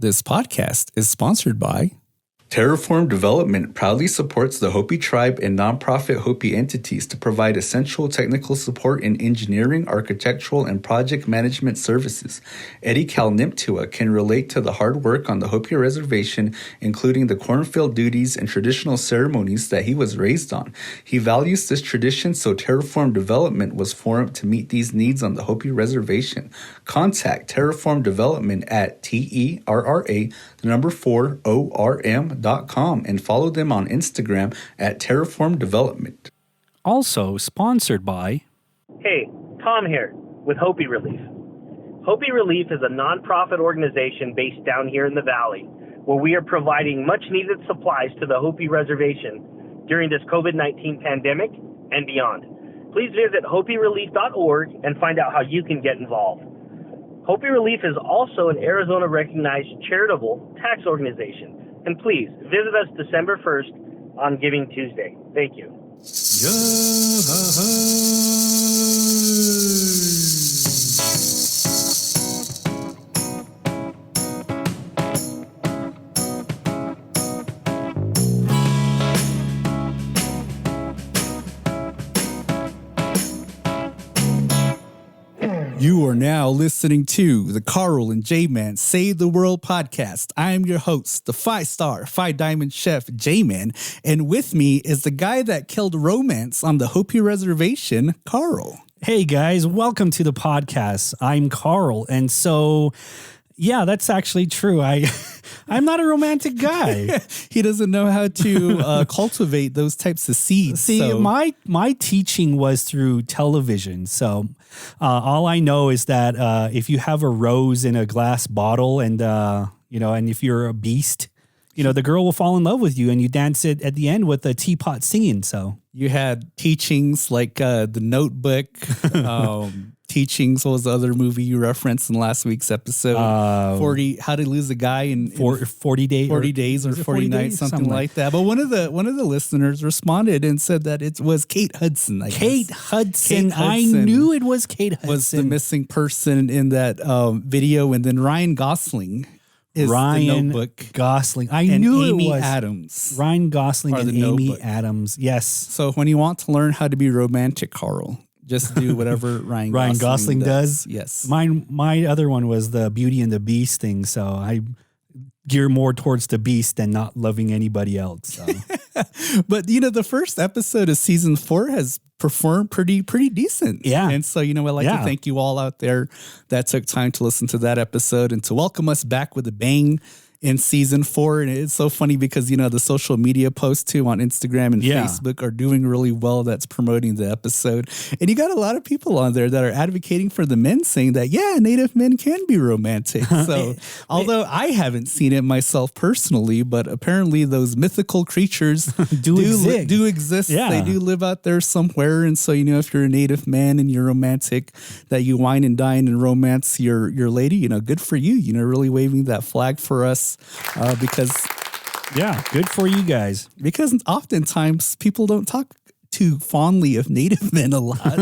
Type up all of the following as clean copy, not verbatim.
This podcast is sponsored by Terraform Development proudly supports the Hopi tribe and nonprofit Hopi entities to provide essential technical support in engineering, architectural, and project management services. Eddie Kalniptua can relate to the hard work on the Hopi reservation, including the cornfield duties and traditional ceremonies that he was raised on. He values this tradition, so Terraform Development was formed to meet these needs on the Hopi reservation. Contact Terraform Development at TERRA4ORM.com and follow them on Instagram at Terraform Development. Also sponsored by Hey, Tom here with Hopi Relief. Hopi Relief is a nonprofit organization based down here in the valley where we are providing much needed supplies to the Hopi reservation during this COVID-19 pandemic and beyond. Please visit hopirelief.org and find out how you can get involved. Hopi Relief is also an Arizona-recognized charitable tax organization. And please, visit us December 1st on Giving Tuesday. Thank you. You are now listening to the Carl and J-Man Save the World podcast. I am your host, the 5-star, 5-diamond chef, J-Man. And with me is the guy that killed romance on the Hopi reservation, Carl. Hey guys, welcome to the podcast. I'm Carl. And so, yeah, that's actually true. I'm not a romantic guy. He doesn't know how to cultivate those types of seeds. See, so. my teaching was through television. So all I know is that if you have a rose in a glass bottle and, and if you're a beast, the girl will fall in love with you and you dance it at the end with a teapot singing. So you had teachings like The Notebook, teachings. What was the other movie you referenced in last week's episode? 40 How to Lose a Guy in 40 days, 40 days or 40 nights, something like that. But one of the listeners responded and said that it was Kate Hudson. Kate Hudson. I knew it was Kate Hudson. Was the missing person in that video, and then Ryan Gosling. Ryan Gosling. I knew Amy it was Adams. Ryan Gosling and Amy Notebook. Adams. Yes. So when you want to learn how to be romantic, Carl, just do whatever Ryan Gosling does. Yes. My other one was the Beauty and the Beast thing. So I gear more towards the Beast and not loving anybody else. So. But the first episode of season 4 has performed pretty decent. Yeah. And so, I'd like to thank you all out there that took time to listen to that episode and to welcome us back with a bang in season 4. And it's so funny because, the social media posts too on Instagram and Facebook are doing really well. That's promoting the episode. And you got a lot of people on there that are advocating for the men, saying that, Native men can be romantic. So although I haven't seen it myself personally, but apparently those mythical creatures do exist. Yeah. They do live out there somewhere. And so, if you're a Native man and you're romantic, that you wine and dine and romance your lady, good for you, really waving that flag for us. Because good for you guys. Because oftentimes people don't talk too fondly of Native men a lot.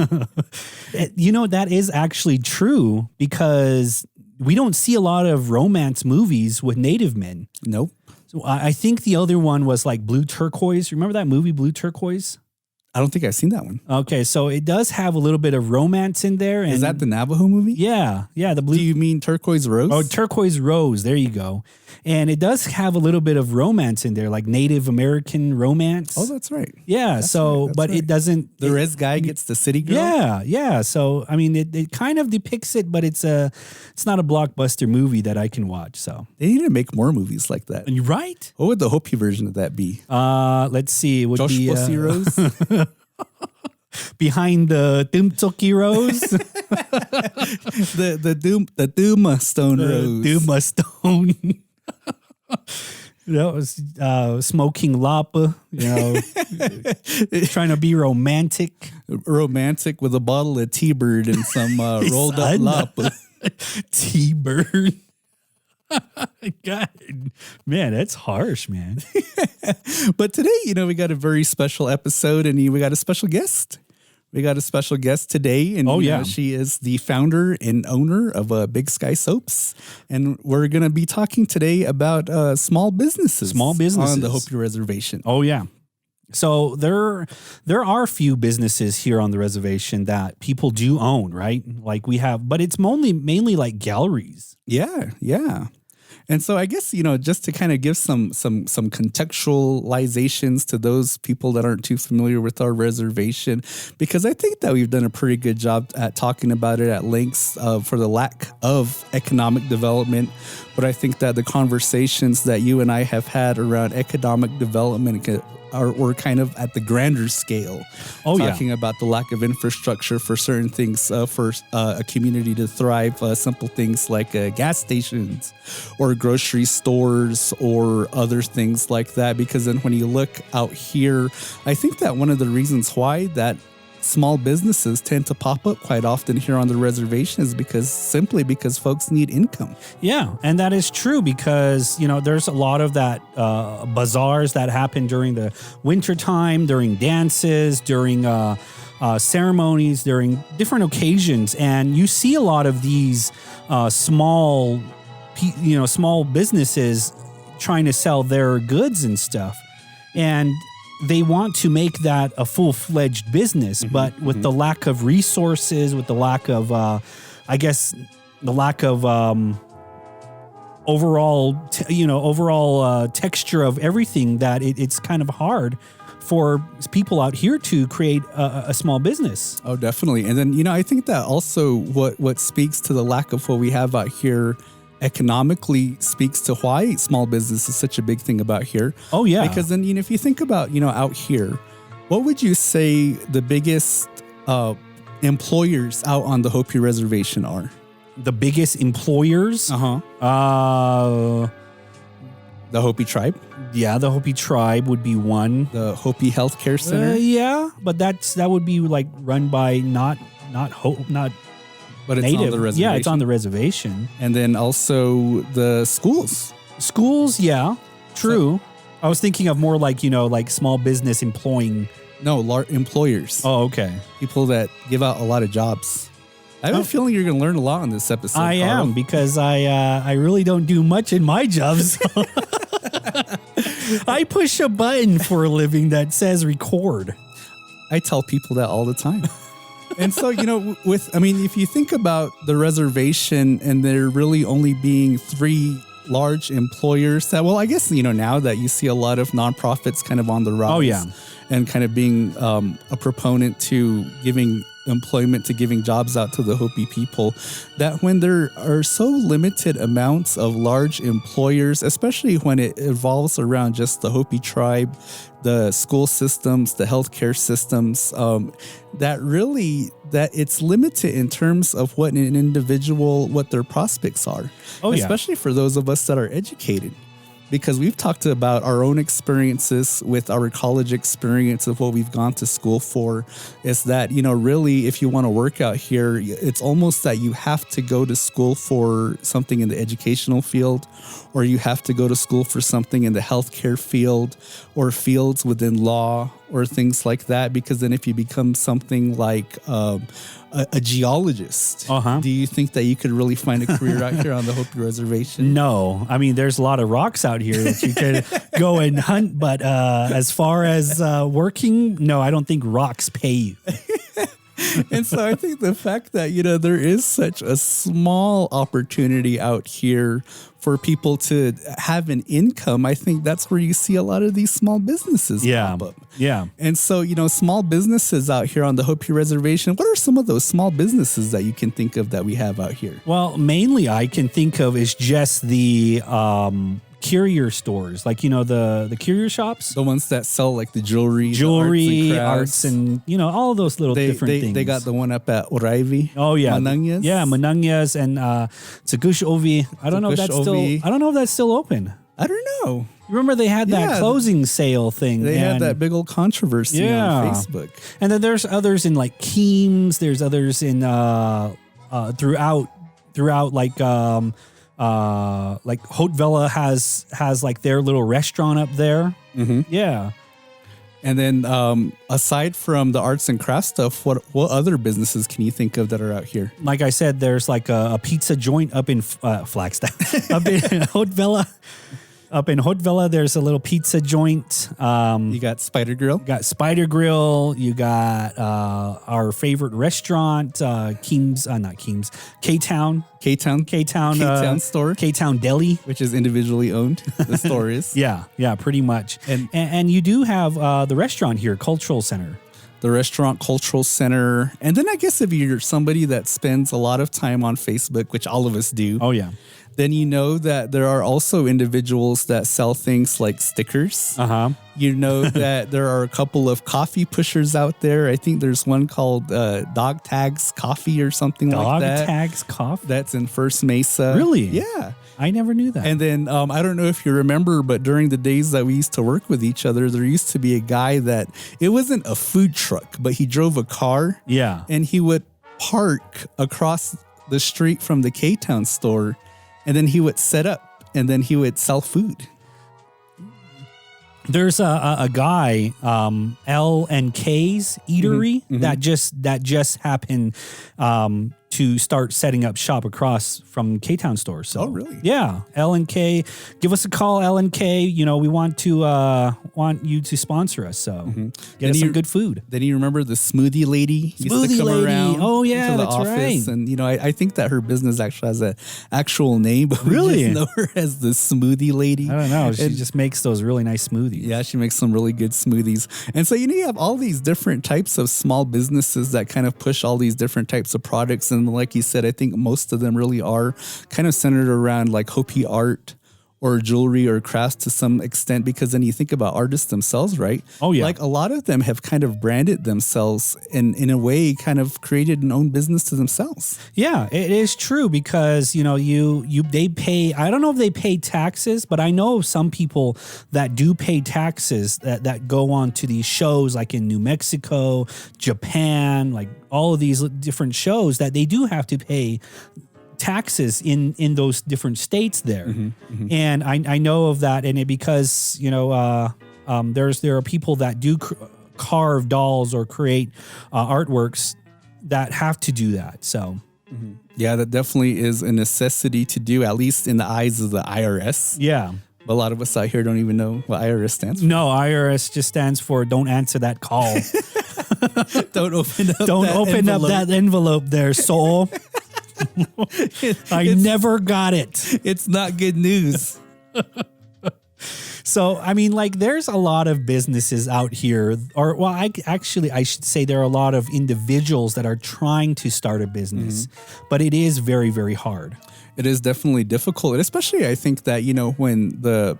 That is actually true because we don't see a lot of romance movies with Native men. Nope. So I think the other one was like Blue Turquoise. Remember that movie, Blue Turquoise? I don't think I've seen that one. Okay, so it does have a little bit of romance in there. And is that the Navajo movie? Yeah. The blue. Do you mean Turquoise Rose? Oh, Turquoise Rose. There you go. And it does have a little bit of romance in there, like Native American romance. Oh, that's right. Yeah. That's so, right. but right. It doesn't. The res guy gets the city girl. Yeah. So, I mean, it kind of depicts it, but it's not a blockbuster movie that I can watch. So they need to make more movies like that. You're right. What would the Hopi version of that be? Let's see. It would Josh be Pussy Rose. Behind the Tumtsuki Rose. the Duma Stone Rose. Duma Stone. That was smoking lapa, trying to be romantic. Romantic with a bottle of T-Bird and some rolled up lapa. T-Bird. God, man, that's harsh, man. But today, we got a very special episode and we got a special guest. We got a special guest today, and she is the founder and owner of Big Sky Soaps, and we're going to be talking today about small businesses on the Hopi Reservation. Oh yeah, so there are a few businesses here on the reservation that people do own, right? Like we have, but it's mainly like galleries. Yeah. And so I guess, just to kind of give some contextualizations to those people that aren't too familiar with our reservation, because I think that we've done a pretty good job at talking about it at length for the lack of economic development. But I think that the conversations that you and I have had around economic development are kind of at the grander scale. Talking about the lack of infrastructure for certain things for a community to thrive. Simple things like gas stations or grocery stores or other things like that. Because then when you look out here, I think that one of the reasons why that small businesses tend to pop up quite often here on the reservation is simply because folks need income. Yeah, and that is true because, there's a lot of that bazaars that happen during the wintertime, during dances, during ceremonies, during different occasions. And you see a lot of these small businesses trying to sell their goods and stuff. And they want to make that a full-fledged business, but with the lack of resources, with the lack of, overall texture of everything, that it's kind of hard for people out here to create a small business. Oh, definitely. And then, I think that also what speaks to the lack of what we have out here economically speaks to why small business is such a big thing about here. Oh, yeah. Because then, if you think about, out here, what would you say the biggest employers out on the Hopi Reservation are? The biggest employers? The Hopi Tribe? Yeah, the Hopi Tribe would be one. The Hopi Healthcare Center? Yeah, but that would be like run by not but it's native. On the reservation. Yeah, it's on the reservation. And then also the schools. Schools, yeah, true. I was thinking of more like, like small business employing. No, employers. Oh, okay. People that give out a lot of jobs. I have a feeling you're going to learn a lot on this episode. I am, because I really don't do much in my job. So I push a button for a living that says record. I tell people that all the time. And so, if you think about the reservation and there really only being 3 large employers that, I guess, now that you see a lot of nonprofits kind of on the rise. Oh, yeah. And kind of being a proponent to giving employment, to giving jobs out to the Hopi people, that when there are so limited amounts of large employers, especially when it evolves around just the Hopi tribe, the school systems, the healthcare systems, that it's limited in terms of what what their prospects are. Oh, yeah. Especially for those of us that are educated. Because we've talked about our own experiences with our college experience of what we've gone to school for, is that, really, if you want to work out here, it's almost that you have to go to school for something in the educational field, or you have to go to school for something in the healthcare field or fields within law or things like that. Because then if you become something like a geologist, do you think that you could really find a career out here on the Hopi Reservation? No. I mean, there's a lot of rocks out here that you could go and hunt. But as far as working, no, I don't think rocks pay you. And so I think the fact that, there is such a small opportunity out here for people to have an income, I think that's where you see a lot of these small businesses pop up. Yeah. And so, small businesses out here on the Hopi Reservation, what are some of those small businesses that you can think of that we have out here? Well, mainly I can think of is just the curio stores, like, the curio shops. The ones that sell like the jewelry, arts and all of those little different things. They got the one up at Oraivi. Oh yeah. Manangyas. Yeah, Manangyas and Tsagush Ovi. I don't know if that's still open. I don't know. Remember they had that closing sale thing. They had that big old controversy on Facebook. And then there's others in like Keams. There's others in throughout like Hotvella has like their little restaurant up there. Mm-hmm. Yeah. And then aside from the arts and crafts stuff, what other businesses can you think of that are out here? Like I said, there's like a pizza joint up in Flagstaff, up in Haute-Villa. Up in Haute-Villa, there's a little pizza joint. You got Spider Grill. You got Spider Grill. You got our favorite restaurant, K-Town. K-Town store. K-Town Deli. Which is individually owned. The store is. Yeah, pretty much. And you do have the restaurant here, Cultural Center. The restaurant, Cultural Center. And then I guess if you're somebody that spends a lot of time on Facebook, which all of us do. Oh, yeah. Then you know that there are also individuals that sell things like stickers. Uh-huh. You know that there are a couple of coffee pushers out there. I think there's one called Dog Tags Coffee or something like that. Dog Tags Coffee? That's in First Mesa. Really? Yeah. I never knew that. And then I don't know if you remember, but during the days that we used to work with each other, there used to be a guy that it wasn't a food truck, but he drove a car. Yeah. And he would park across the street from the K-Town store. And then he would set up and then he would sell food. There's a guy, L&K's Eatery, that just happened to start setting up shop across from K-Town store. So, oh, really? Yeah, L&K. Give us a call, L&K. You know, we want you to sponsor us. So get us some good food. Then you remember the smoothie lady used to come around. Oh yeah, to the that's office. right. And you know, I think that her business actually has an actual name, but really? we just know her as the smoothie lady. I don't know. She just makes those really nice smoothies. Yeah, she makes some really good smoothies. And so, you know, you have all these different types of small businesses that kind of push all these different types of products. And like you said, I think most of them really are kind of centered around like Hopi art or jewelry or crafts to some extent, because then you think about artists themselves, right? Oh, yeah. Like a lot of them have kind of branded themselves and in a way kind of created an own business to themselves. Yeah, it is true because, you know, they pay, I don't know if they pay taxes, but I know some people that do pay taxes that go on to these shows like in New Mexico, Japan, like all of these different shows that they do have to pay taxes in those different states there. And I know of that, and because, you know, there are people that do carve dolls or create artworks that have to do that. So yeah, that definitely is a necessity to do, at least in the eyes of the IRS. Yeah. But a lot of us out here don't even know what IRS stands for. No, IRS just stands for don't answer that call. Don't open up Don't open up that envelope there, soul. I never got it. It's not good news. So, I mean, like, there's a lot of businesses out here, or, well, I should say there are a lot of individuals that are trying to start a business, but it is very, very hard. It is definitely difficult. And especially, I think that, you know, when the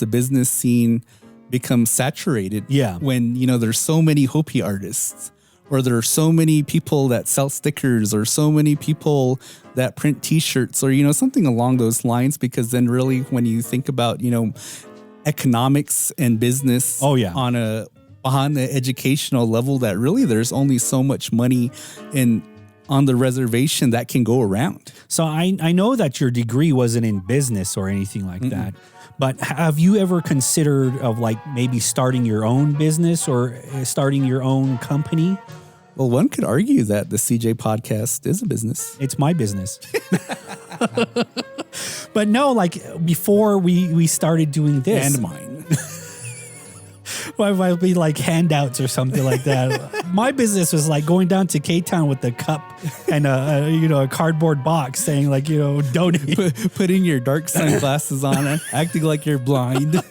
business scene becomes saturated. Yeah. When, you know, there's so many Hopi artists, or there are so many people that sell stickers, or so many people that print T-shirts, or, you know, something along those lines. Because then really when you think about, you know, economics and business on the educational level, that really there's only so much money on the reservation that can go around. So I know that your degree wasn't in business or anything like that, but have you ever considered of like maybe starting your own business or starting your own company? Well, one could argue that the CJ podcast is a business. It's my business. But no, like before we started doing this. And mine. Well, it might be like handouts or something like that. My business was like going down to K-Town with a cup and a cardboard box saying like, you know, donate. Putting your dark sunglasses on, acting like you're blind.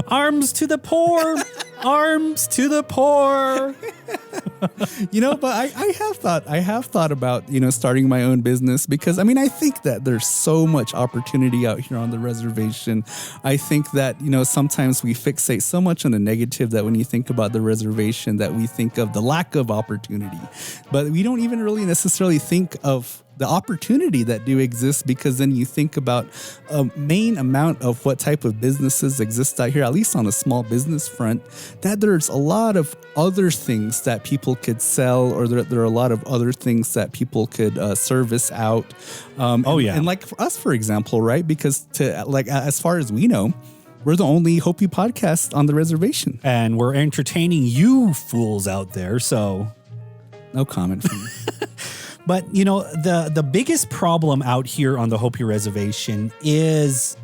Arms to the poor. Arms to the poor. You know, but I have thought about, you know, starting my own business, because I mean, I think that there's so much opportunity out here on the reservation. I think that, you know, sometimes we fixate so much on the negative that when you think about the reservation, that we think of the lack of opportunity, but we don't even really necessarily think of the opportunity that do exist, because then you think about a main amount of what type of businesses exist out here, at least on a small business front, that there's a lot of other things that people could sell, or there are a lot of other things that people could service out. And like for us, for example, right? Because as far as we know, We're the only Hopi podcast on the reservation. And we're entertaining you fools out there, so... No comment from me. But, you know, the biggest problem out here on the Hopi Reservation is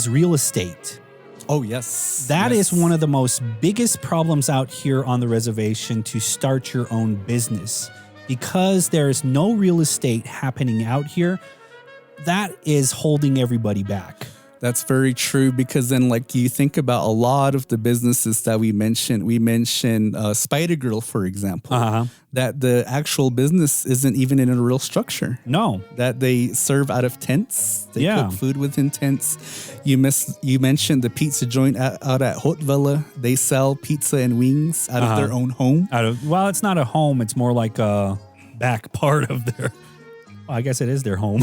real estate. Oh, yes. That is one of the most biggest problems out here on the reservation to start your own business. Because there is no real estate happening out here, that is holding everybody back. That's very true, because then, like, you think about a lot of the businesses that we mentioned Spider Grill, for example, that the actual business isn't even in a real structure. No. That they serve out of tents. They cook food within tents. You mentioned the pizza joint out at Hotvella. They sell pizza and wings out of their own home. Well, it's not a home. It's more like a back part of their... Well, I guess it is their home.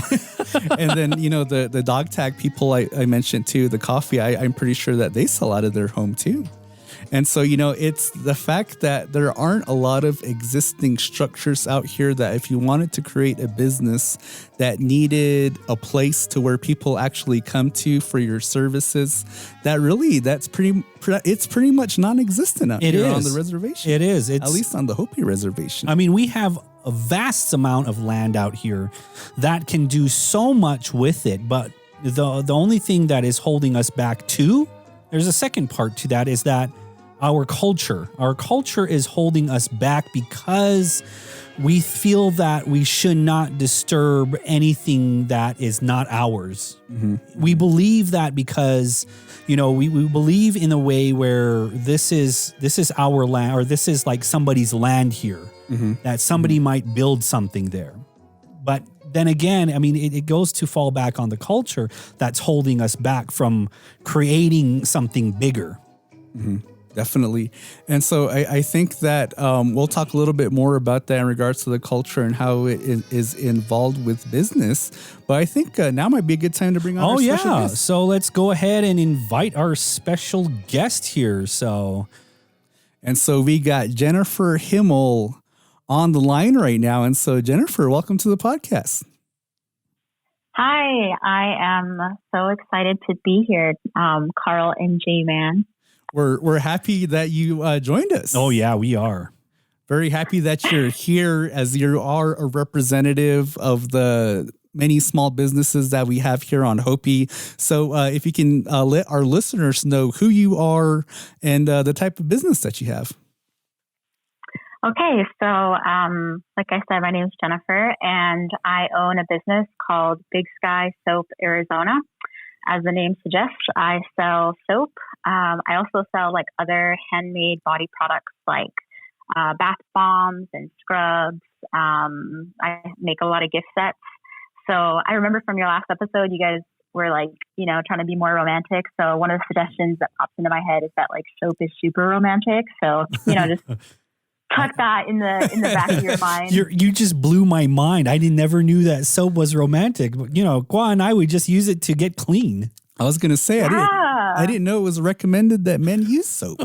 And then, you know, the dog tag people I mentioned too, the coffee, I'm pretty sure that they sell out of their home too. And so, you know, it's the fact that there aren't a lot of existing structures out here that if you wanted to create a business that needed a place to where people actually come to for your services, it's pretty much non-existent out here on the reservation. It is. At least on the Hopi reservation. I mean, we have a vast amount of land out here that can do so much with it, but the only thing that is holding us back too, there's a second part to that, is that our culture is holding us back because we feel that we should not disturb anything that is not ours. Mm-hmm. We believe that because, you know, we believe in a way where this is our land, or this is like somebody's land here, that somebody might build something there. But then again, I mean, it goes to fall back on the culture that's holding us back from creating something bigger. Mm-hmm. Definitely. And so I think that we'll talk a little bit more about that in regards to the culture and how it is involved with business. But I think now might be a good time to bring on our special guest. So let's go ahead and invite our special guest here. So we got Jennifer Himel on the line right now. And so, Jennifer, welcome to the podcast. Hi, I am so excited to be here, Carl and J-Man. We're happy that you joined us. Oh, yeah, we are. Very happy that you're here, as you are a representative of the many small businesses that we have here on Hopi. So if you can let our listeners know who you are and the type of business that you have. Okay, so like I said, my name is Jennifer, and I own a business called Big Sky Soap Arizona. As the name suggests, I sell soap. I also sell like other handmade body products like bath bombs and scrubs. I make a lot of gift sets. So I remember from your last episode, you guys were like, you know, trying to be more romantic. So one of the suggestions that pops into my head is that like soap is super romantic. So, you know, just tuck that in the back of your mind. You just blew my mind. I never knew that soap was romantic. You know, Gua and I would just use it to get clean. I was going to say, I didn't know it was recommended that men use soap.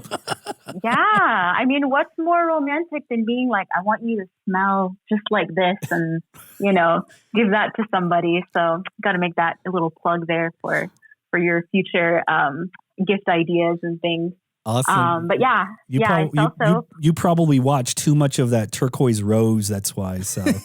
Yeah. I mean, what's more romantic than being like, I want you to smell just like this and, you know, give that to somebody. So got to make that a little plug there for your future gift ideas and things. Awesome. But yeah, you probably watched too much of that Turquoise Rose. That's why. So I've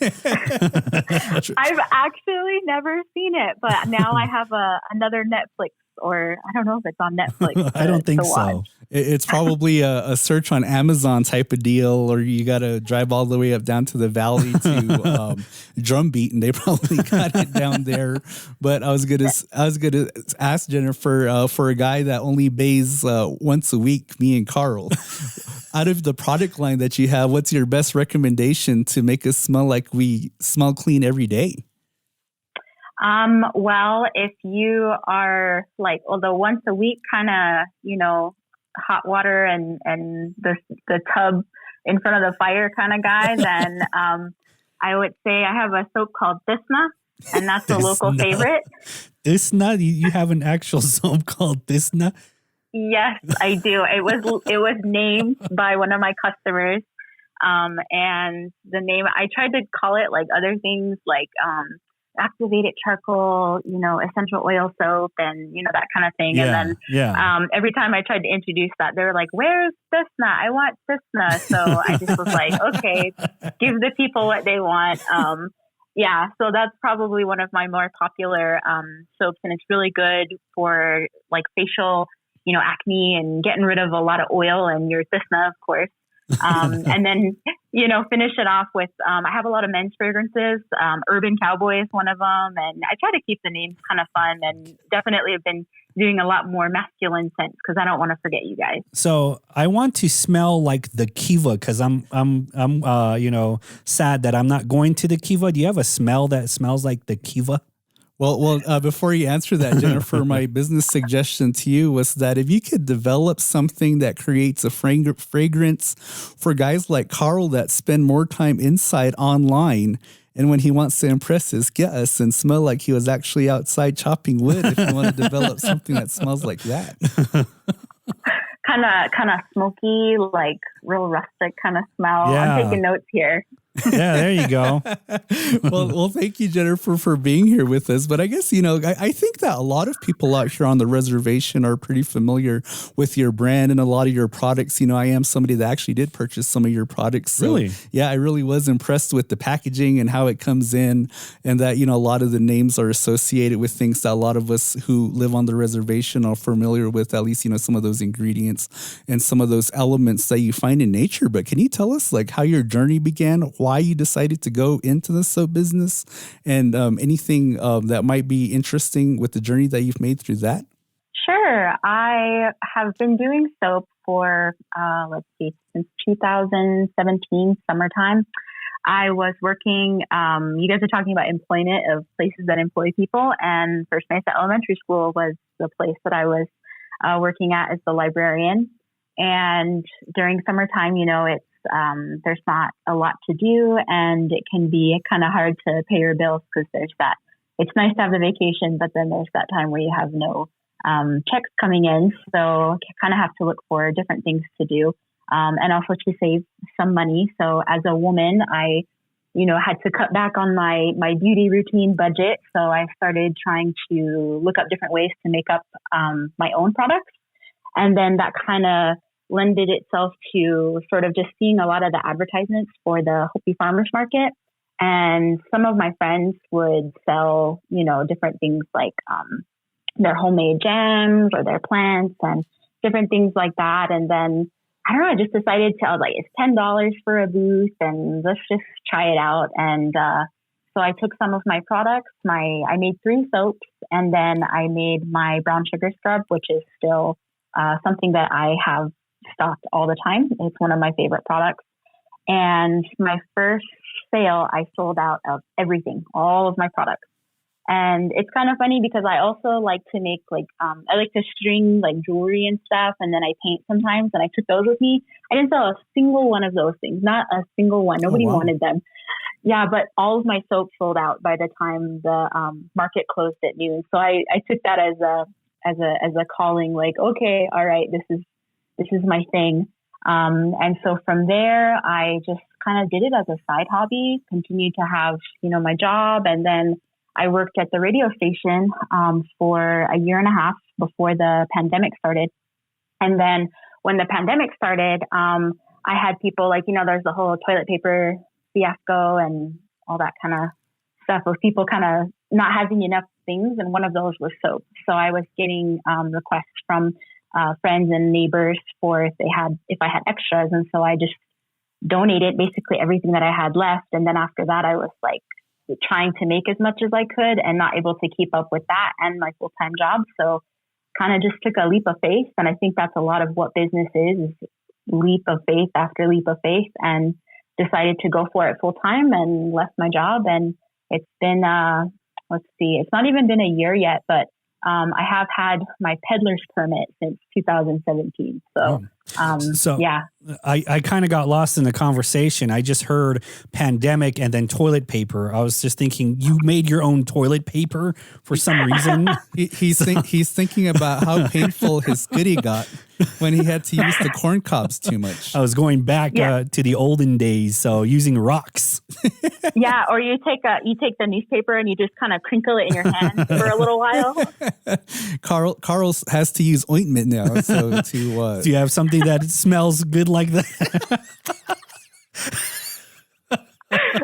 actually never seen it, but now I have another Netflix, or I don't know if it's on Netflix. I don't think so. It's probably a search on Amazon type of deal, or you got to drive all the way up down to the valley to Drumbeat, and they probably got it down there. But I was gonna ask Jennifer, for a guy that only bathes once a week, me and Carl, out of the product line that you have, what's your best recommendation to make us smell like we smell clean every day? Well, if you are like, although once a week kind of, you know, hot water and the tub in front of the fire kind of guy, then I would say I have a soap called Disna, and that's a local favorite. Disna? You have an actual soap called Disna? Yes, I do. It was named by one of my customers, and the name, I tried to call it like other things like activated charcoal, essential oil soap and, that kind of thing. Yeah, And then every time I tried to introduce that, they were like, where's Cisna? I want Cisna. So I just was like, okay, give the people what they want. So that's probably one of my more popular soaps. And it's really good for like facial, acne and getting rid of a lot of oil and your Cisna, of course. And then, finish it off with, I have a lot of men's fragrances. Urban Cowboy is one of them. And I try to keep the names kind of fun and definitely have been doing a lot more masculine scents because I don't want to forget you guys. So I want to smell like the Kiva because I'm sad that I'm not going to the Kiva. Do you have a smell that smells like the Kiva? Well, before you answer that, Jennifer, my business suggestion to you was that if you could develop something that creates a fragrance for guys like Carl that spend more time inside online, and when he wants to impress his guests and smell like he was actually outside chopping wood, if you want to develop something that smells like that. Kind of smoky, like real rustic kind of smell. Yeah. I'm taking notes here. Yeah, there you go. well, thank you, Jennifer, for being here with us. But I guess, I think that a lot of people out here on the reservation are pretty familiar with your brand and a lot of your products. I am somebody that actually did purchase some of your products. So, really? Yeah, I really was impressed with the packaging and how it comes in, and that, a lot of the names are associated with things that a lot of us who live on the reservation are familiar with, at least, some of those ingredients and some of those elements that you find in nature. But can you tell us like how your journey began, why you decided to go into the soap business, and anything that might be interesting with the journey that you've made through that? Sure. I have been doing soap for, since 2017, summertime. I was working, you guys are talking about employment of places that employ people, and First Mesa Elementary School was the place that I was working at as the librarian. And during summertime, it's there's not a lot to do, and it can be kind of hard to pay your bills because there's that. It's nice to have the vacation, but then there's that time where you have no checks coming in. So you kind of have to look for different things to do, and also to save some money. So as a woman, I, had to cut back on my beauty routine budget. So I started trying to look up different ways to make up my own products. And then that kind of lended itself to sort of just seeing a lot of the advertisements for the Hopi Farmers Market. And some of my friends would sell, different things like their homemade jams or their plants and different things like that. And then, I don't know, I just decided I was like, it's $10 for a booth and let's just try it out. And so I took some of my products, I made 3 soaps, and then I made my brown sugar scrub, which is still something that I have stocked all the time. It's one of my favorite products. And my first sale, I sold out of everything, all of my products. And it's kind of funny because I also like to make I like to string like jewelry and stuff, and then I paint sometimes, and I took those with me. I didn't sell a single one of those things, not a single one. Nobody wanted them. Yeah, but all of my soap sold out by the time the market closed at noon. So I took that as a calling, like, okay, all right, this is my thing. And so from there, I just kind of did it as a side hobby, continued to have, my job. And then I worked at the radio station for a year and a half before the pandemic started. And then when the pandemic started, I had people like, there's the whole toilet paper fiasco and all that kind of stuff with people kind of not having enough things. And one of those was soap. So I was getting requests from friends and neighbors for if I had extras. And so I just donated basically everything that I had left. And then after that, I was like trying to make as much as I could and not able to keep up with that and my full-time job. So kind of just took a leap of faith. And I think that's a lot of what business is leap of faith after leap of faith, and decided to go for it full time and left my job. And it's been, it's not even been a year yet, but I have had my peddler's permit since 2017. So, yeah. I kind of got lost in the conversation. I just heard pandemic and then toilet paper. I was just thinking you made your own toilet paper for some reason. He's thinking about how painful his goodie got. when he had to use the corn cobs too much. I was going back to the olden days, so using rocks. Yeah, or you take the newspaper and you just kind of crinkle it in your hand for a little while. Carl has to use ointment now. So to do you have something that smells good like that?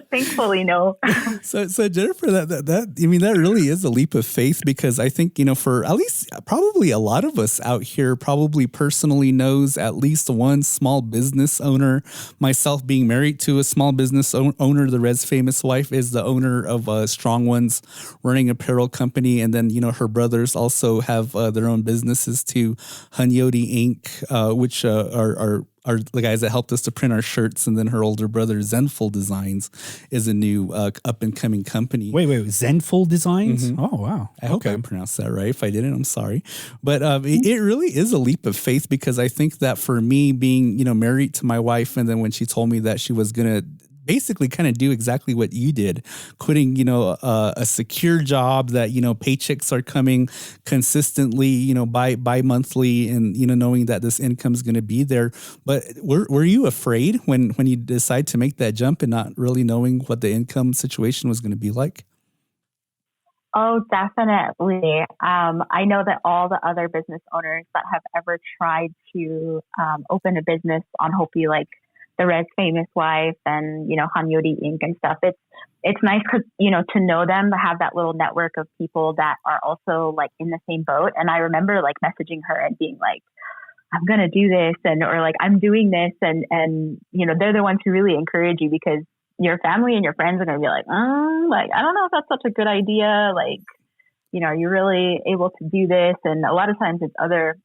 Thankfully, no. So Jennifer, that really is a leap of faith, because I think, for at least probably a lot of us out here probably personally knows at least one small business owner. Myself being married to a small business owner, the Res Famous wife is the owner of Strong Ones, running apparel company, and then her brothers also have their own businesses too, Hunyoti Inc., which are the guys that helped us to print our shirts, and then her older brother Zenful Designs is a new up and coming company. Wait, Zenful Designs? Mm-hmm. Oh wow! I hope I pronounced that right. If I didn't, I'm sorry. But it really is a leap of faith, because I think that for me, being married to my wife, and then when she told me that she was gonna basically kind of do exactly what you did, quitting, a secure job that, paychecks are coming consistently, bi-monthly, and, knowing that this income is going to be there. But were you afraid when you decide to make that jump and not really knowing what the income situation was going to be like? Oh, definitely. I know that all the other business owners that have ever tried to open a business on Hopi, like the Res Famous wife and, Hunyoti Inc. and stuff. It's nice because, to know them, to have that little network of people that are also like in the same boat. And I remember like messaging her and being like, I'm going to do this, or like, I'm doing this. And, they're the ones who really encourage you, because your family and your friends are going to be like, I don't know if that's such a good idea. Like, are you really able to do this? And a lot of times it's other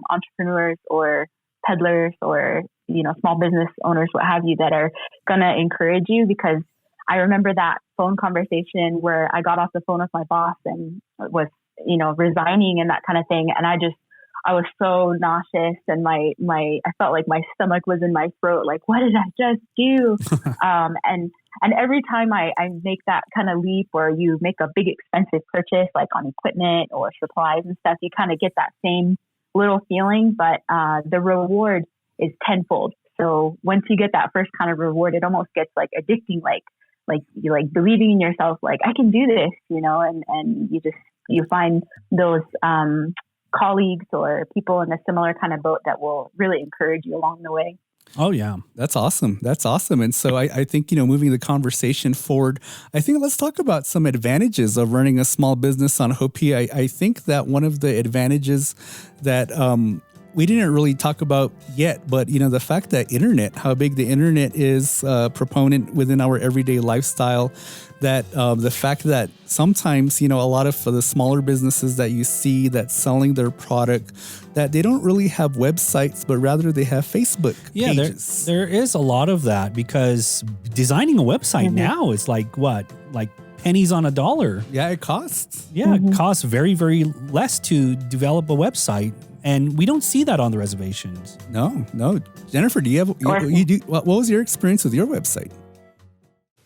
entrepreneurs or peddlers or, small business owners, what have you, that are going to encourage you. Because I remember that phone conversation where I got off the phone with my boss and was, resigning and that kind of thing. And I was so nauseous, and I felt like my stomach was in my throat. Like, what did I just do? And every time I make that kind of leap, or you make a big expensive purchase, like on equipment or supplies and stuff, you kind of get that same little feeling, but the reward is tenfold. So once you get that first kind of reward, it almost gets like addicting, like you like believing in yourself, like I can do this, and you find those colleagues or people in a similar kind of boat that will really encourage you along the way. Oh, yeah. That's awesome. And so I think, moving the conversation forward, I think let's talk about some advantages of running a small business on Hopi. I think that one of the advantages that we didn't really talk about yet, but, the fact that how big the internet is proponent within our everyday lifestyle, that the fact that sometimes, a lot of the smaller businesses that you see that selling their product, that they don't really have websites, but rather they have Facebook pages. There is a lot of that, because designing a website now is like pennies on a dollar. Yeah, it costs. Yeah, it costs very, very less to develop a website. And we don't see that on the reservations. No. Jennifer, what was your experience with your website?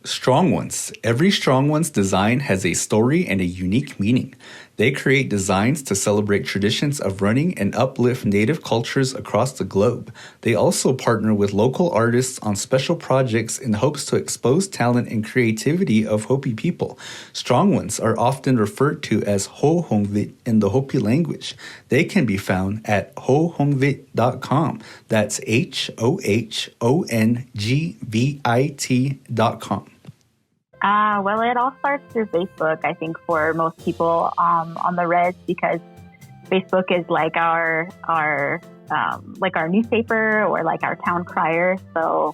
Strong Ones. Every Strong Ones design has a story and a unique meaning. They create designs to celebrate traditions of running and uplift Native cultures across the globe. They also partner with local artists on special projects in hopes to expose talent and creativity of Hopi people. Strong Ones are often referred to as Hohongvit in the Hopi language. They can be found at hohongvit.com. That's HOHONGVIT.com. Well, it all starts through Facebook, I think, for most people on the Res, because Facebook is like our newspaper or like our town crier. So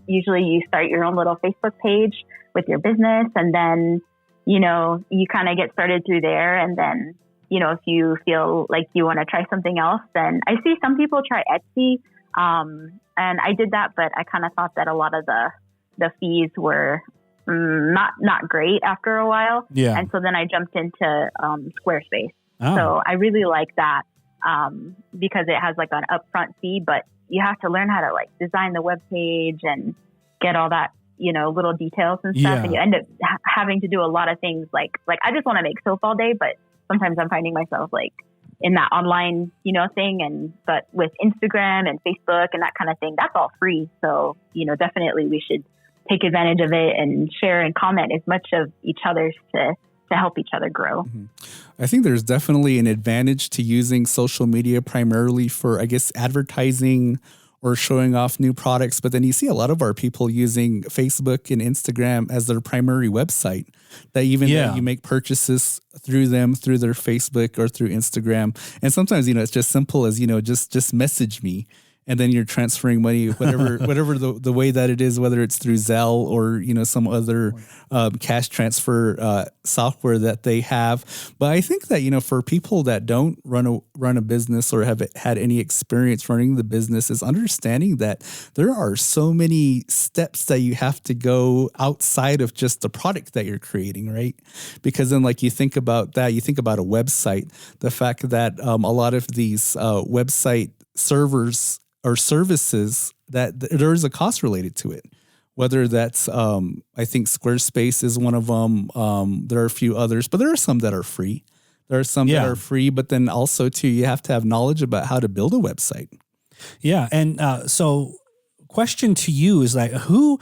usually you start your own little Facebook page with your business, and then, you kind of get started through there. And then, if you feel like you want to try something else, then I see some people try Etsy. And I did that, but I kind of thought that a lot of the fees were not great after a while. Yeah. And so then I jumped into Squarespace. Oh. So I really like that because it has like an upfront fee, but you have to learn how to like design the web page and get all that, little details and stuff. Yeah. And you end up having to do a lot of things like I just want to make soap all day, but sometimes I'm finding myself like in that online, thing. But with Instagram and Facebook and that kind of thing, that's all free. So, definitely we should take advantage of it and share and comment as much of each other's to help each other grow. Mm-hmm. I think there's definitely an advantage to using social media primarily for, I guess, advertising or showing off new products. But then you see a lot of our people using Facebook and Instagram as their primary website, that you make purchases through them, through their Facebook or through Instagram. And sometimes, it's just simple as, just message me. And then you're transferring money, whatever the way that it is, whether it's through Zelle or, some other cash transfer software that they have. But I think that, for people that don't run a business or have had any experience running the business, is understanding that there are so many steps that you have to go outside of just the product that you're creating, right? Because then you think about that, you think about a website, the fact that a lot of these website servers or services, that there is a cost related to it, whether that's, I think Squarespace is one of them. There are a few others, but there are some that are free. There are some that are free, but then also too, you have to have knowledge about how to build a website. Yeah. And so question to you is who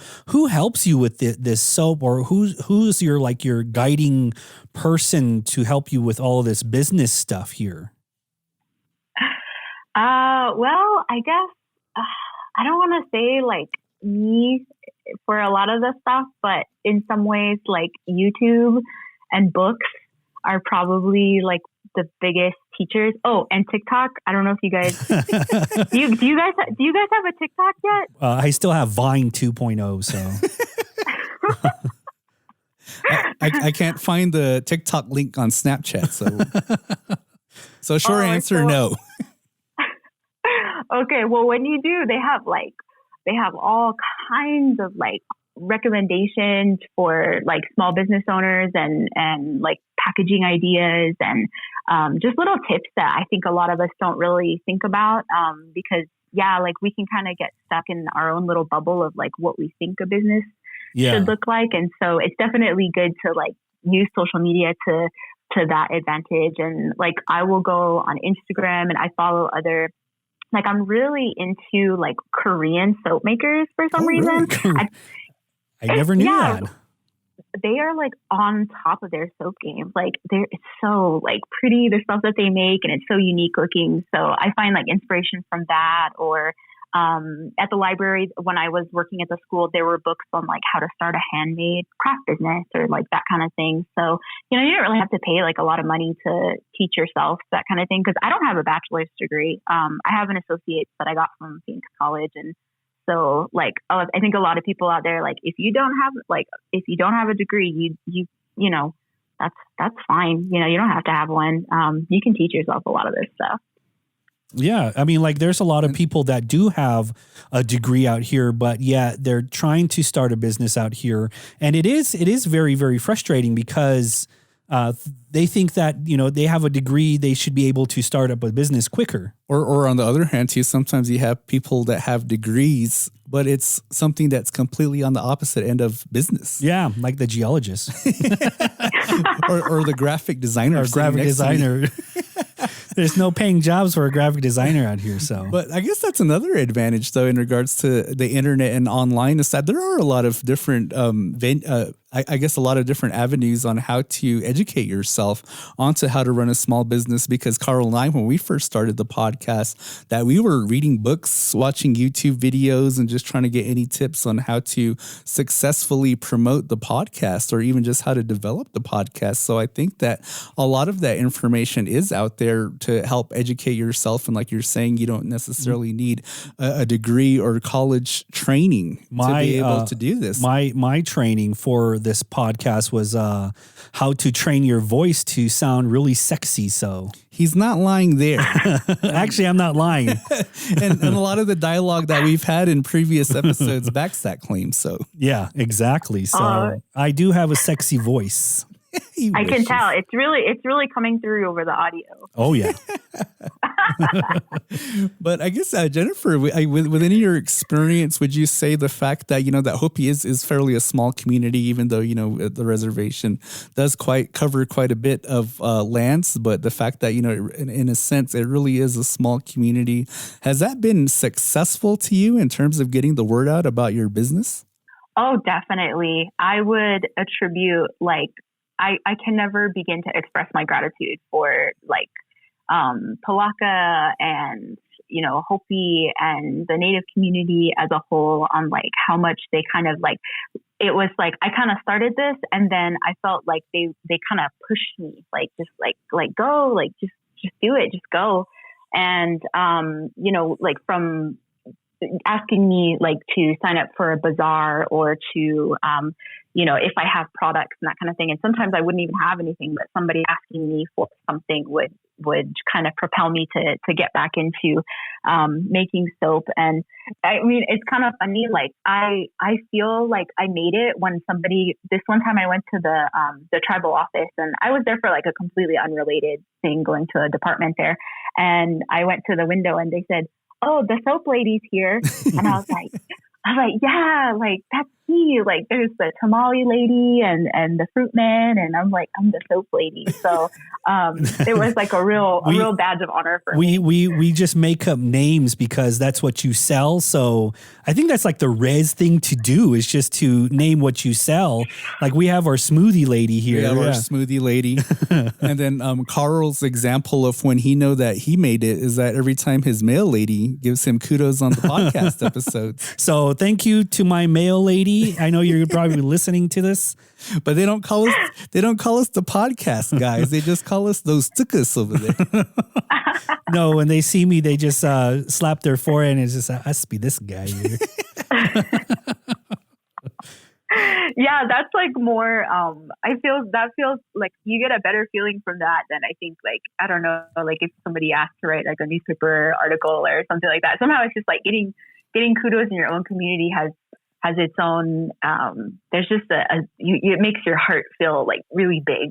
helps you with this soap, or who's your guiding person to help you with all of this business stuff here? Well, I guess I don't want to say me for a lot of the stuff, but in some ways, YouTube and books are probably the biggest teachers. Oh, and TikTok. I don't know if you guys do you guys have a TikTok yet? I still have Vine 2.0, so I can't find the TikTok link on Snapchat, so short answer, no. Okay, well, when you do, they have all kinds of recommendations for small business owners and packaging ideas and just little tips that I think a lot of us don't really think about because we can kind of get stuck in our own little bubble of what we think a business should look like, and so it's definitely good to use social media to that advantage. And I will go on Instagram and I follow other. I'm really into Korean soap makers for some reason. Really? I never knew that. They are on top of their soap game. It's so pretty, the stuff that they make, and it's so unique looking. So I find inspiration from that. Or at the library, when I was working at the school, there were books on how to start a handmade craft business or that kind of thing. So, you don't really have to pay a lot of money to teach yourself that kind of thing. Cause I don't have a bachelor's degree. I have an associate's that I got from Phoenix College. And so I think a lot of people out there, if you don't have a degree, that's fine. You don't have to have one. You can teach yourself a lot of this stuff. Yeah. I mean, there's a lot of people that do have a degree out here, but they're trying to start a business out here. And it is very, very frustrating because they think that, they have a degree, they should be able to start up a business quicker. Or on the other hand, too, sometimes you have people that have degrees, but it's something that's completely on the opposite end of business. Yeah, like the geologist. or the graphic designer. Or graphic designer. There's no paying jobs for a graphic designer out here. So, but I guess that's another advantage, though, in regards to the internet and online, is that there are a lot of different, I guess, a lot of different avenues on how to educate yourself onto how to run a small business. Because Carl and I, when we first started the podcast, that we were reading books, watching YouTube videos, and just trying to get any tips on how to successfully promote the podcast, or even just how to develop the podcast. So I think that a lot of that information is out there to help educate yourself. And like you're saying, you don't necessarily need a degree or college training to be able to do this. My training for this podcast was how to train your voice to sound really sexy. So he's not lying there. Actually, I'm not lying. Mm-hmm. and a lot of the dialogue that we've had in previous episodes backs that claim. So yeah, exactly. So I do have a sexy voice. I can tell it's really coming through over the audio. Oh yeah. But I guess, Jennifer, within your experience, would you say the fact that, that Hopi is fairly a small community, even though, the reservation does cover quite a bit of lands, but the fact that, in a sense, it really is a small community. Has that been successful to you in terms of getting the word out about your business? Oh, definitely. I would attribute, I can never begin to express my gratitude for Palaka and, Hopi and the Native community as a whole on how much they kind of it was I kind of started this and then I felt like they kind of pushed me go, just do it, just go. And, from asking me to sign up for a bazaar or to, if I have products and that kind of thing. And sometimes I wouldn't even have anything, but somebody asking me for something would kind of propel me to get back into making soap. And I mean, it's kind of funny. I feel like I made it when this one time I went to the tribal office and I was there for a completely unrelated thing, going to a department there. And I went to the window and they said, "Oh, the soap lady's here." And I was like, yeah, that's me. There's the tamale lady and the fruit man. And I'm the soap lady. So it was a real badge of honor for me. We just make up names because that's what you sell. So I think that's the res thing to do is just to name what you sell. We have our smoothie lady here. We have our smoothie lady. And then Carl's example of when he know that he made it is that every time his mail lady gives him kudos on the podcast episodes. So thank you to my mail lady. I know you're probably listening to this, but they don't call us the podcast guys. They just call us those tukas over there. No, when they see me, they just slap their forehead and it's just, I must be this guy here. Yeah, that's more, that feels like you get a better feeling from that than I think, I don't know, if somebody asked to write a newspaper article or something like that. Somehow it's just getting kudos in your own community has its own, there's just it makes your heart feel really big.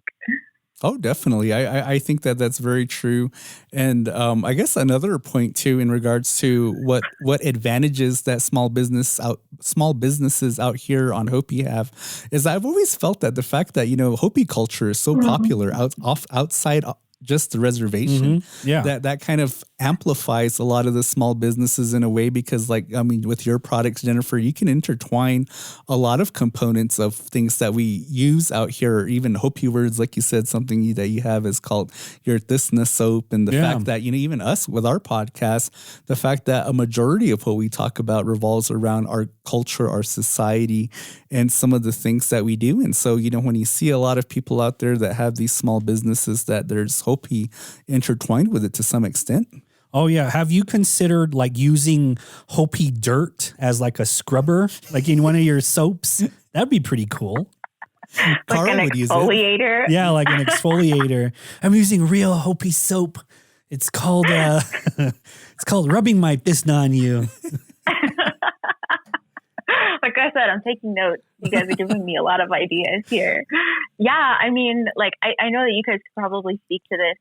Oh, definitely. I think that's very true. And I guess another point too, in regards to what advantages that small businesses out here on Hopi have, is I've always felt that the fact that, Hopi culture is so popular outside just the reservation, that kind of amplifies a lot of the small businesses in a way, because with your products, Jennifer, you can intertwine a lot of components of things that we use out here, or even Hopi words, like you said, something that you have is called your Thisna soap. And the fact that, even us with our podcast, the fact that a majority of what we talk about revolves around our culture, our society, and some of the things that we do. And so, when you see a lot of people out there that have these small businesses, that there's Hopi intertwined with it to some extent. Oh, yeah. Have you considered using Hopi dirt as a scrubber, in one of your soaps? That'd be pretty cool. Carl an exfoliator? Yeah, an exfoliator. I'm using real Hopi soap. It's called rubbing my Thisna on you. Like I said, I'm taking notes. You guys are giving me a lot of ideas here. Yeah, I mean, I know that you guys could probably speak to this.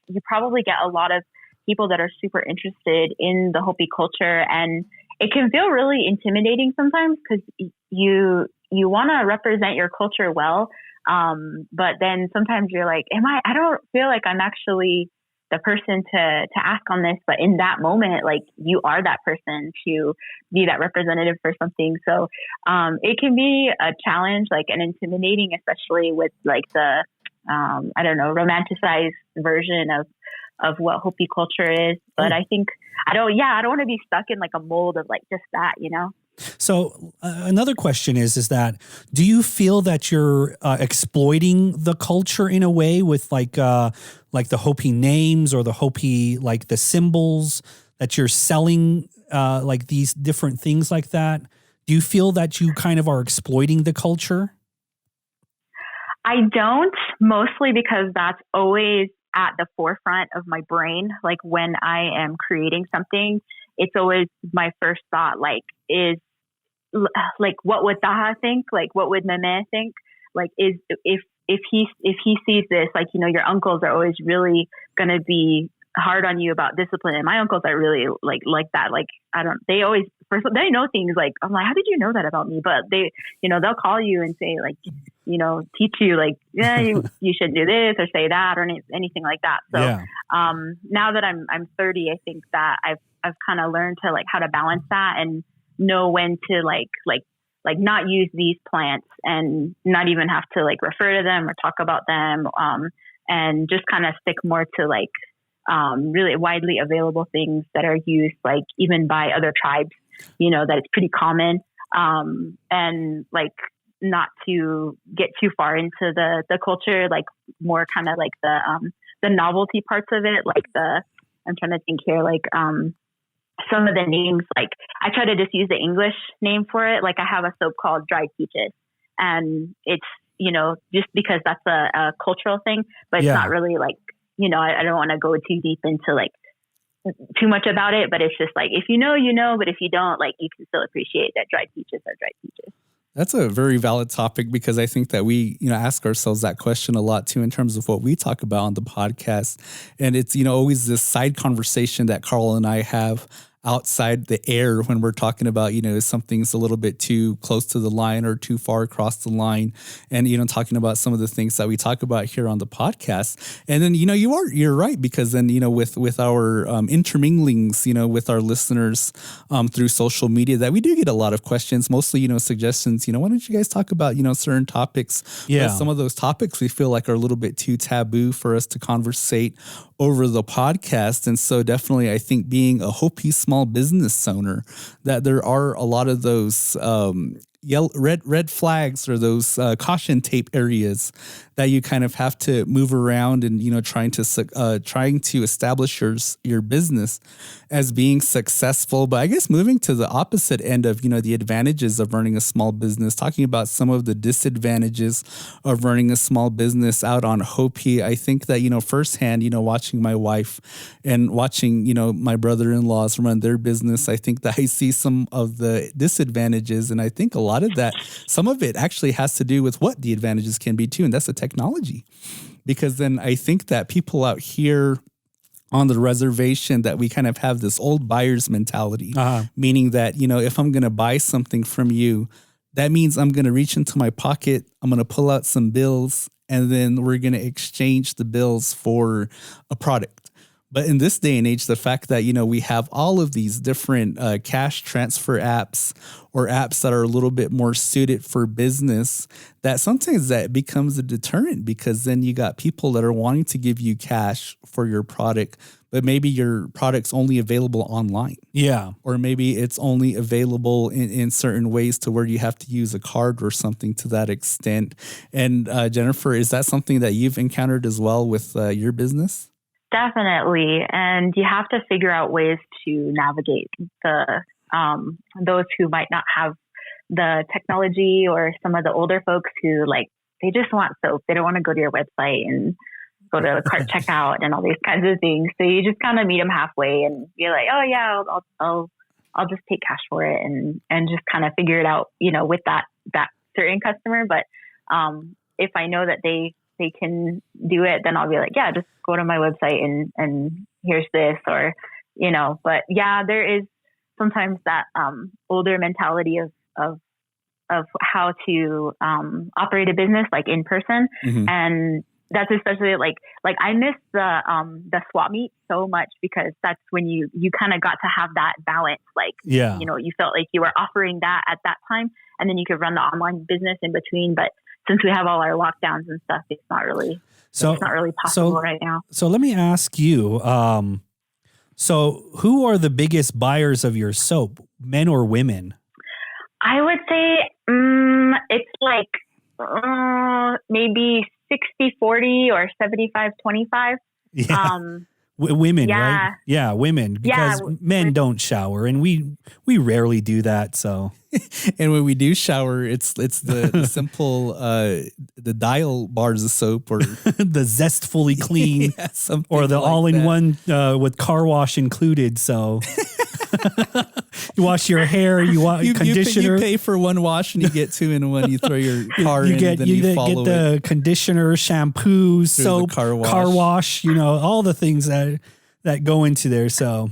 You probably get a lot of people that are super interested in the Hopi culture, and it can feel really intimidating sometimes because you want to represent your culture well, but then sometimes you're like, I don't feel like I'm actually the person to ask on this, but in that moment, you are that person to be that representative for something. So it can be a challenge, and intimidating, especially with the I don't know, romanticized version of what Hopi culture is. But I think I don't want to be stuck in a mold of just that, So another question is that, do you feel that you're exploiting the culture in a way with the Hopi names or the Hopi, the symbols that you're selling, these different things like that? Do you feel that you kind of are exploiting the culture? I don't, mostly because that's always at the forefront of my brain. When I am creating something, it's always my first thought, is what would Taha think? What would Meme think? If he sees this, your uncles are always really going to be hard on you about discipline. And my uncles are really like that. Like, they always, they know things like, I'm like, how did you know that about me? But they, they'll call you and say like, teach you like, yeah, you shouldn't do this or say that or anything like that. So, now that I'm 30, I think that I've kind of learned to like how to balance that and know when to like not use these plants and not even have to like refer to them or talk about them. And just kind of stick more to like, really widely available things that are used like even by other tribes, that it's pretty common. And like not to get too far into the culture, like more kind of like the novelty parts of it. Like I'm trying to think here, like, some of the names, like I try to just use the English name for it. Like I have a soap called Dried Peaches, and it's, just because that's a cultural thing, but it's not really like, I don't want to go too deep into like too much about it, but it's just like, if but if you don't, like, you can still appreciate that dried peaches are dried peaches. That's a very valid topic, because I think that we, ask ourselves that question a lot too, in terms of what we talk about on the podcast. And it's, always this side conversation that Carl and I have outside the air when we're talking about, something's a little bit too close to the line or too far across the line. And, talking about some of the things that we talk about here on the podcast. And then, you're right, because then, with our interminglings, with our listeners through social media, that we do get a lot of questions, mostly, suggestions, why don't you guys talk about, certain topics? Yeah. But some of those topics we feel like are a little bit too taboo for us to conversate over the podcast. And so definitely, I think being a Hopi small business owner, that there are a lot of those red flags, or those caution tape areas that you kind of have to move around and, trying to establish your business as being successful. But I guess moving to the opposite end of, the advantages of running a small business, talking about some of the disadvantages of running a small business out on Hopi. I think that, firsthand, watching my wife and watching, my brother-in-laws run their business, I think that I see some of the disadvantages. And I think a lot of that, some of it actually has to do with what the advantages can be too. And that's the technology. Because then I think that people out here on the reservation, that we kind of have this old buyer's mentality, meaning that, if I'm going to buy something from you, that means I'm going to reach into my pocket, I'm going to pull out some bills, and then we're going to exchange the bills for a product. But in this day and age, the fact that, we have all of these different cash transfer apps, or apps that are a little bit more suited for business, that sometimes that becomes a deterrent, because then you got people that are wanting to give you cash for your product, but maybe your product's only available online. Yeah. Or maybe it's only available in certain ways to where you have to use a card or something to that extent. And Jennifer, is that something that you've encountered as well with your business? Definitely. And you have to figure out ways to navigate those who might not have the technology, or some of the older folks who they just want soap. They don't want to go to your website and go to cart checkout and all these kinds of things. So you just kind of meet them halfway and be like, oh yeah, I'll just take cash for it and just kind of figure it out, with that certain customer. But if I know that they can do it, then I'll be like, yeah, just go to my website and here's this, or, but yeah, there is sometimes that older mentality of how to operate a business like in person. Mm-hmm. And that's especially like I miss the swap meet so much, because that's when you kind of got to have that balance. You felt like you were offering that at that time, and then you could run the online business in between. But since we have all our lockdowns and stuff, it's not really possible right now. So let me ask you, so who are the biggest buyers of your soap, men or women? I would say it's maybe 60-40 or 75-25. Yeah. Women, yeah. Right? Yeah, women. Because men don't shower, and we rarely do that. So, and when we do shower, it's the simple the dial bars of soap, or the Zestfully Clean, or the all-in-one with car wash included. So. You wash your hair, you conditioner. You pay for one wash and you get 2 in 1. You throw your car in, then you follow get the conditioner, shampoo, soap, car wash, all the things that that go into there. So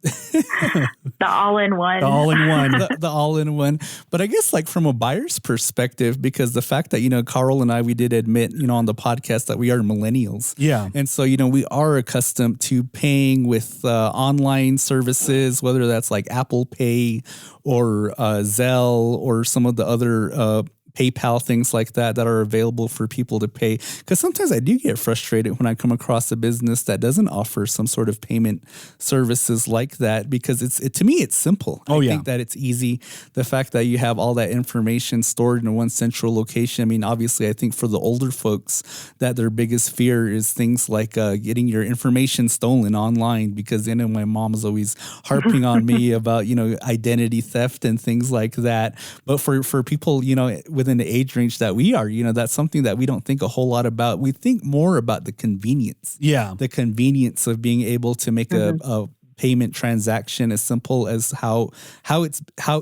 The all-in-one. the all-in-one. the all-in-one. But I guess like from a buyer's perspective, because the fact that, Carl and I, we did admit, on the podcast that we are millennials. Yeah. And so, we are accustomed to paying with online services, whether that's like Apple Pay or Zelle or some of the other PayPal, things like that are available for people to pay. Because sometimes I do get frustrated when I come across a business that doesn't offer some sort of payment services like that, because to me, it's simple. I think that it's easy. The fact that you have all that information stored in one central location. I mean, obviously, I think for the older folks that their biggest fear is things like getting your information stolen online, because my mom is always harping on me about, identity theft and things like that. But for people, within the age range that we are, that's something that we don't think a whole lot about. We think more about the convenience. Yeah. The convenience of being able to make a payment transaction as simple as how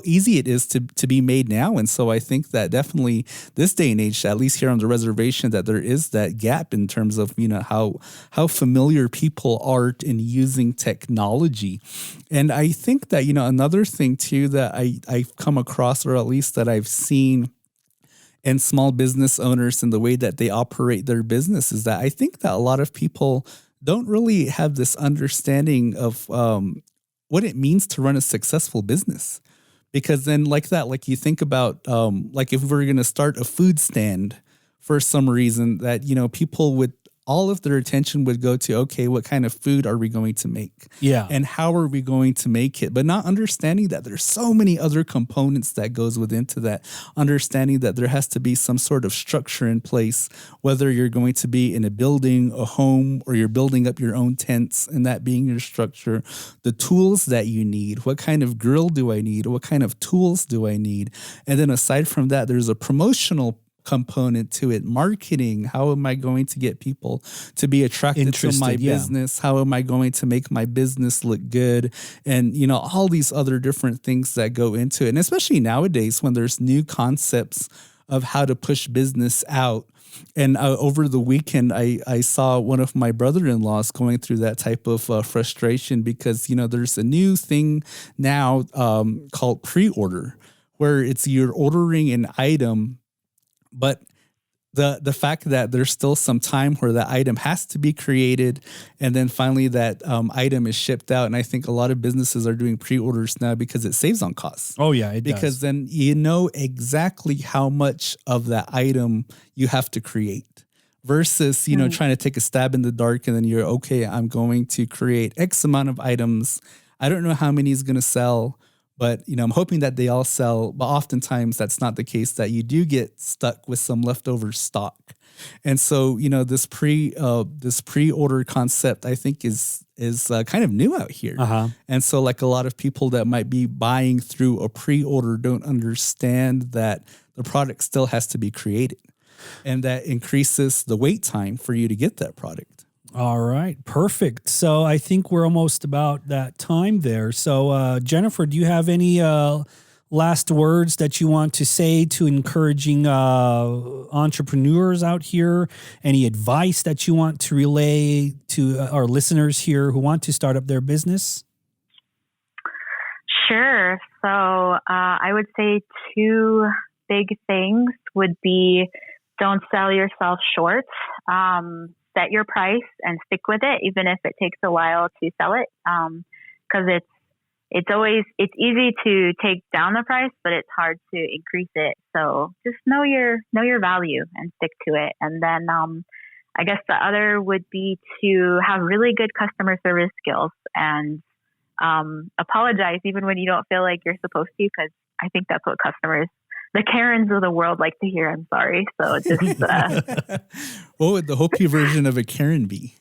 easy it is to be made now. And so I think that definitely this day and age, at least here on the reservation, that there is that gap in terms of, how familiar people are in using technology. And I think that, another thing too, that I've come across, or at least that I've seen and small business owners and the way that they operate their business, is that I think that a lot of people don't really have this understanding of what it means to run a successful business. Because then like you think about like if we were going to start a food stand for some reason, that, people would, all of their attention would go to, okay, what kind of food are we going to make? Yeah. And how are we going to make it? But not understanding that there's so many other components that goes into that, understanding that there has to be some sort of structure in place, whether you're going to be in a building, a home, or you're building up your own tents, and that being your structure, the tools that you need, what kind of grill do I need? What kind of tools do I need? And then aside from that, there's a promotional component to it, marketing. How am I going to get people to be attracted to my business? How am I going to make my business look good? And, all these other different things that go into it. And especially nowadays when there's new concepts of how to push business out. And over the weekend, I saw one of my brother-in-laws going through that type of frustration, because, there's a new thing now called pre-order, where it's you're ordering an item, but the fact that there's still some time where the item has to be created, and then finally that item is shipped out. And I think a lot of businesses are doing pre-orders now because it saves on costs. Oh yeah, it because does. Then you know exactly how much of that item you have to create. Versus, trying to take a stab in the dark, and then you're, okay, I'm going to create X amount of items. I don't know how many is going to sell, but, I'm hoping that they all sell. But oftentimes that's not the case, that you do get stuck with some leftover stock. And so, this pre-order concept, I think is kind of new out here. Uh-huh. And so like a lot of people that might be buying through a pre-order don't understand that the product still has to be created, and that increases the wait time for you to get that product. All right, perfect. So I think we're almost about that time there. So Jennifer, do you have any last words that you want to say to encouraging entrepreneurs out here? Any advice that you want to relay to our listeners here who want to start up their business? Sure. So I would say two big things would be, don't sell yourself short. Set your price and stick with it, even if it takes a while to sell it. Because it's easy to take down the price, but it's hard to increase it. So just know your value and stick to it. And then I guess the other would be to have really good customer service skills, and apologize even when you don't feel like you're supposed to, because I think that's what the Karens of the world like to hear. I'm sorry. So just what would the Hopi version of a Karen be?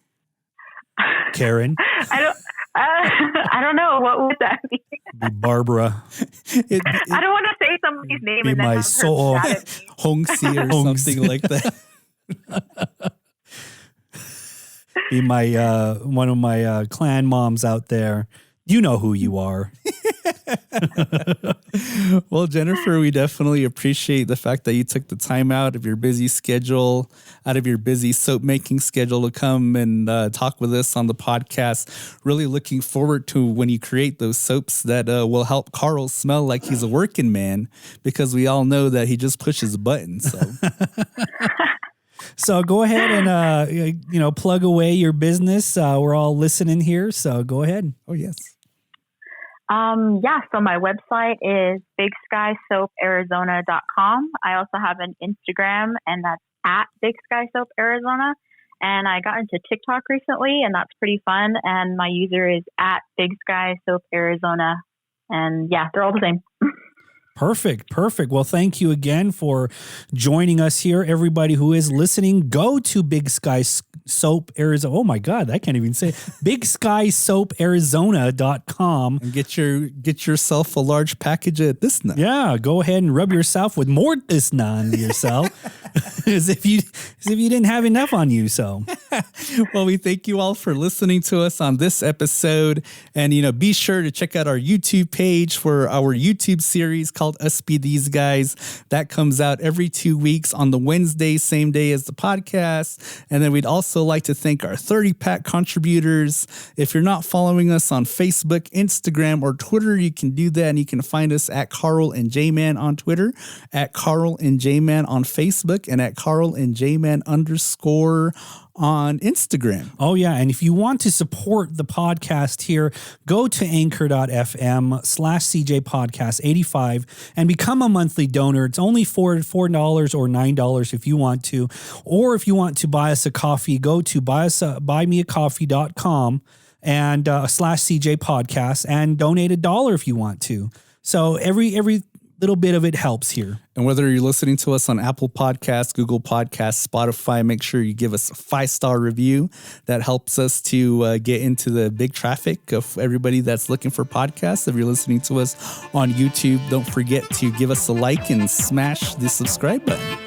Karen? I don't know. What would that be? Be Barbara. I don't want to say somebody's name be and then my have soul. her mad at me. Hongsi or something like that. Be my one of my clan moms out there. You know who you are. Well, Jennifer, we definitely appreciate the fact that you took the time out of your busy schedule, out of your busy soap making schedule to come and talk with us on the podcast. Really looking forward to when you create those soaps that will help Carl smell like he's a working man, because we all know that he just pushes buttons. So. So go ahead and, plug away your business. We're all listening here. So go ahead. Oh, yes. So my website is bigskysoaparizona.com. I also have an Instagram, and that's at bigskysoaparizona. And I got into TikTok recently, and that's pretty fun. And my user is at bigskysoaparizona. And yeah, they're all the same. Perfect. Well, thank you again for joining us here. Everybody who is listening, go to Big Sky Soap Arizona. Oh my God, I can't even say it. BigSkySoapArizona.com. And get yourself a large package of Disna. Yeah, go ahead and rub yourself with more Disna on yourself, as if you didn't have enough on you. So, well, we thank you all for listening to us on this episode, and be sure to check out our YouTube page for our YouTube series called Us Be These Guys. That comes out every 2 weeks on the Wednesday, same day as the podcast. And then we'd also like to thank our 30-pack contributors. If you're not following us on Facebook, Instagram, or Twitter, you can do that, and you can find us at Carl and J-Man on Twitter, at Carl and J-Man on Facebook, and at Carl and J-Man _ on Instagram. Oh, yeah. And if you want to support the podcast here, go to anchor.fm/CJ Podcast 85 and become a monthly donor. It's only $4 or $9 if you want to. Or if you want to buy us a coffee, go to buymeacoffee.com and /CJ Podcast and donate $1 if you want to. So every little bit of it helps here. And whether you're listening to us on Apple Podcasts, Google Podcasts, Spotify, make sure you give us a 5-star review. That helps us to get into the big traffic of everybody that's looking for podcasts. If you're listening to us on YouTube, don't forget to give us a like and smash the subscribe button.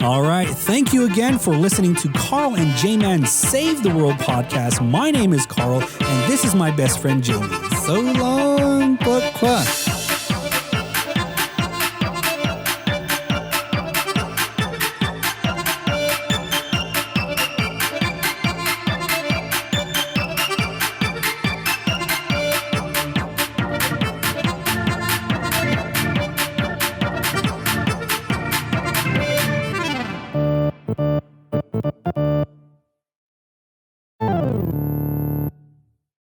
All right. Thank you again for listening to Carl and J-Man Save the World podcast. My name is Carl, and this is my best friend, J-Man. So long, pourquoi?